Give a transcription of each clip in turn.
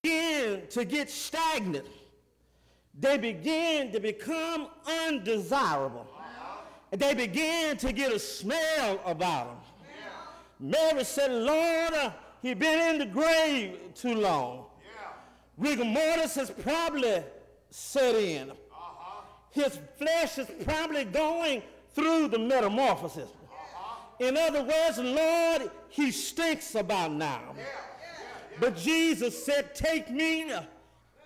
begin to get stagnant. They begin to become undesirable. They begin to get a smell about them. Mary said, Lord, he's been in the grave too long. Rigor mortis has probably set in. His flesh is probably going through the metamorphosis. In other words, Lord, he stinks about now. But Jesus said, take me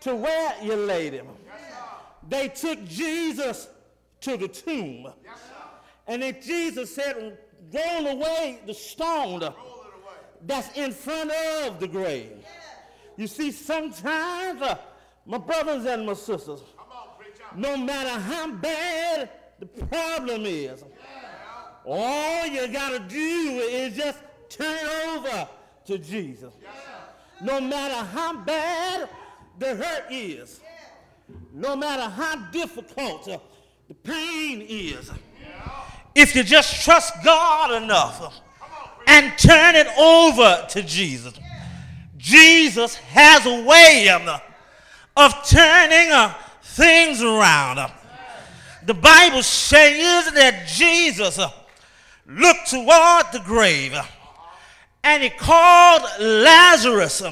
to where you laid him. They took Jesus to the tomb. And then Jesus said, roll away the stone that's in front of the grave. You see, sometimes, my brothers and my sisters, no matter how bad the problem is, all you got to do is just turn it over to Jesus. No matter how bad the hurt is, no matter how difficult the pain is, if you just trust God enough and turn it over to Jesus, Jesus has a way of turning things around. The Bible says that Jesus looked toward the grave and he called Lazarus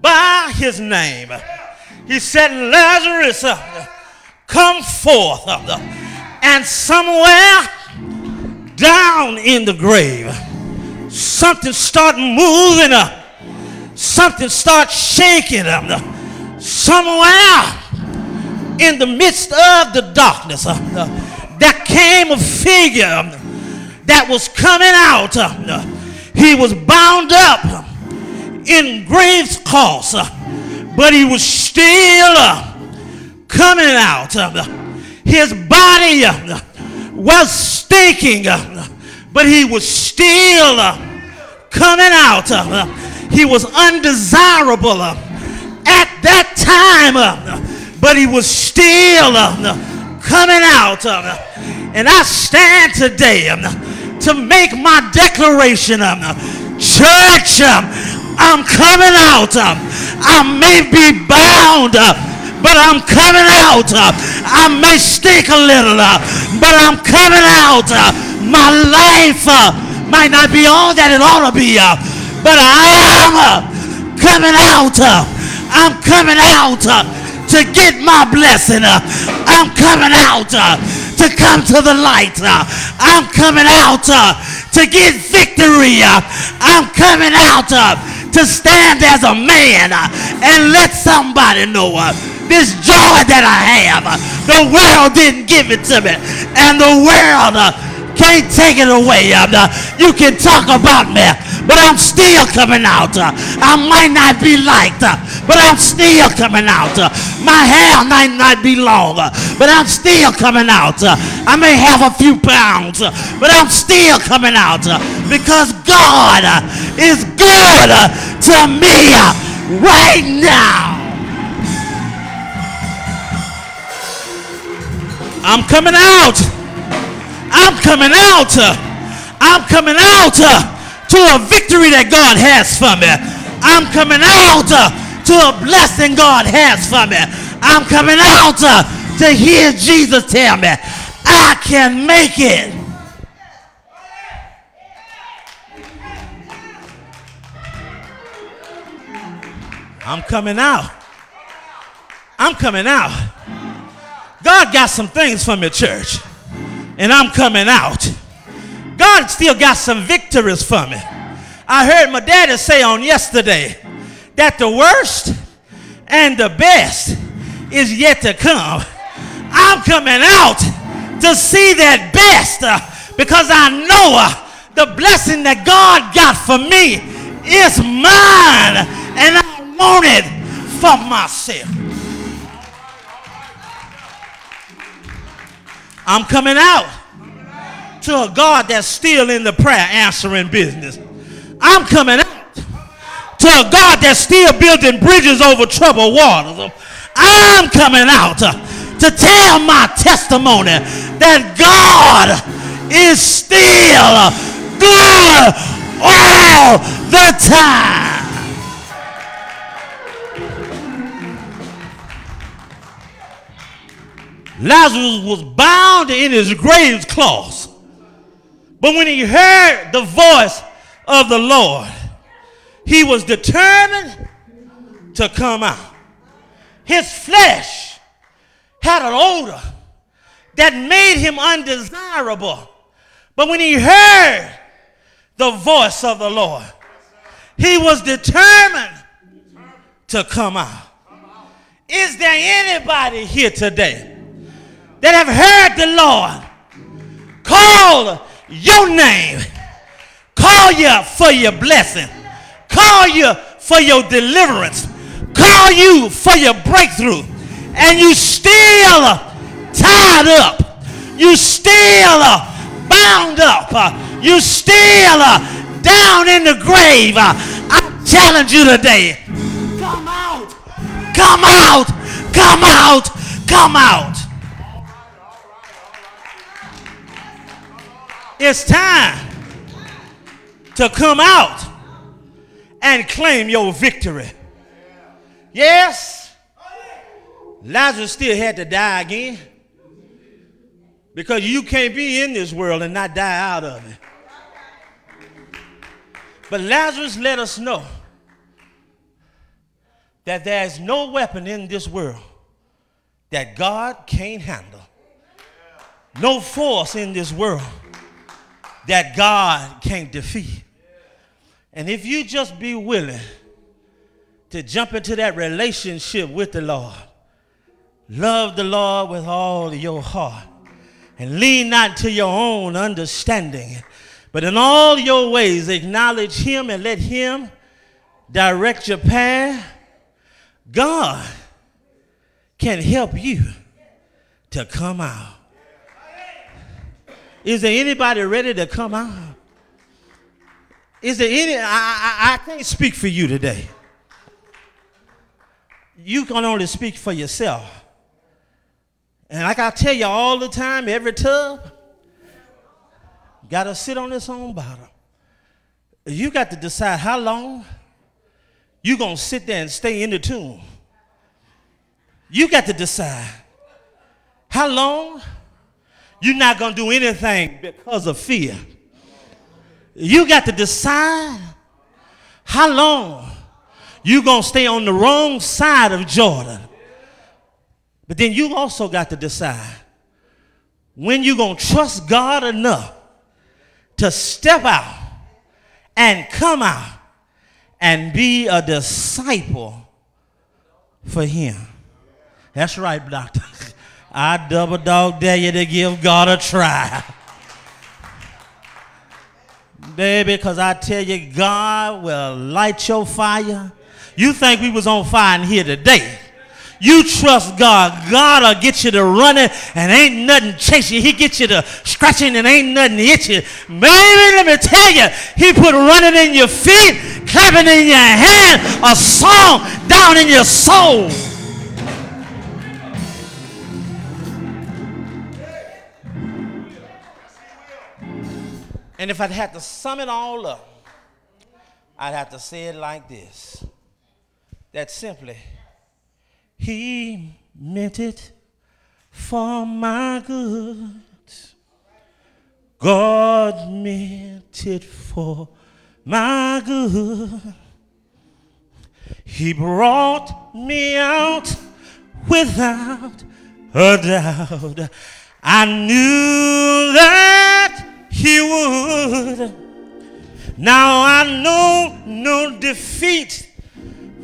by his name. He said, Lazarus, come forth. And somewhere down in the grave, something started moving up. Something started shaking up. Somewhere in the midst of the darkness, there came a figure that was coming out. He was bound up in grave's cloths, but he was still coming out. His body was stinking, but he was still coming out. He was undesirable at that time, but he was still coming out. And I stand today to make my declaration. Church, I'm coming out. I may be bound, but I'm coming out. I may stink a little, but I'm coming out. My life might not be all that it ought to be, but I am coming out. I'm coming out to get my blessing. I'm coming out to come to the light. I'm coming out to get victory. I'm coming out to stand as a man and let somebody know this joy that I have. The world didn't give it to me, and the world can't take it away. You can talk about me, but I'm still coming out. I might not be liked, but I'm still coming out. My hair might not be long, but I'm still coming out. I may have a few pounds, but I'm still coming out because God is good to me right now. I'm coming out. I'm coming out. I'm coming out to a victory that God has for me. I'm coming out to a blessing God has for me. I'm coming out to hear Jesus tell me, I can make it. I'm coming out. I'm coming out. God got some things for me, church, and I'm coming out. God still got some victories for me. I heard my daddy say on yesterday that the worst and the best is yet to come. I'm coming out to see that best because I know the blessing that God got for me is mine, and I want it for myself. I'm coming out to a God that's still in the prayer answering business. I'm coming out to a God that's still building bridges over troubled waters. I'm coming out to tell my testimony that God is still good all the time. Lazarus was bound in his grave clothes. But when he heard the voice of the Lord, he was determined to come out. His flesh had an odor that made him undesirable. But when he heard the voice of the Lord, he was determined to come out. Is there anybody here today that have heard the Lord call your name, call you for your blessing, call you for your deliverance, call you for your breakthrough, and you still tied up, you still bound up, you still down in the grave? I challenge you today. Come out. Come out. Come out. Come out. It's time to come out and claim your victory. Yes, Lazarus still had to die again, because you can't be in this world and not die out of it. But Lazarus let us know that there is no weapon in this world that God can't handle. No force in this world that God can't defeat. And if you just be willing to jump into that relationship with the Lord, love the Lord with all your heart, and lean not to your own understanding, but in all your ways acknowledge him and let him direct your path, God can help you to come out. Is there anybody ready to come out? Is there any? I can't speak for you today. You can only speak for yourself. And like I tell you all the time, every tub got to sit on its own bottom. You got to decide how long you're going to sit there and stay in the tomb. You got to decide how long you're not going to do anything because of fear. You got to decide how long you're going to stay on the wrong side of Jordan. But then you also got to decide when you're going to trust God enough to step out and come out and be a disciple for him. That's right, doctor. I double dog dare you to give God a try. Baby, because I tell you, God will light your fire. You think we was on fire in here today. You trust God. God will get you to running and ain't nothing chase you. He gets you to scratching and ain't nothing hit you. Baby, let me tell you, he put running in your feet, clapping in your hand, a song down in your soul. And if I'd had to sum it all up, I'd have to say it like this. That simply, he meant it for my good. God meant it for my good. He brought me out without a doubt. I knew that he would. Now I know no defeat,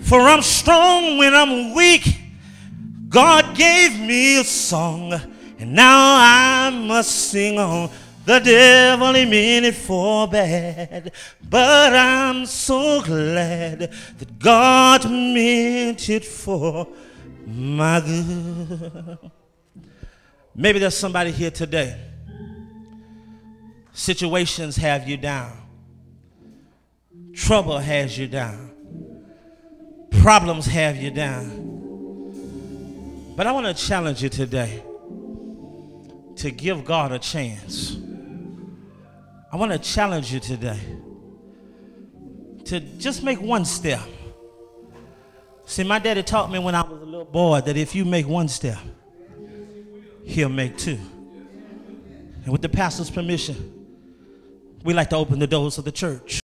for I'm strong when I'm weak. God gave me a song, and now I must sing on. The devil he meant it for bad, but I'm so glad that God meant it for my good. Maybe there's somebody here today. Situations have you down. Trouble has you down. Problems have you down. But I want to challenge you today to give God a chance. I want to challenge you today to just make one step. See, my daddy taught me when I was a little boy that if you make one step, he'll make two. And with the pastor's permission, we like to open the doors of the church.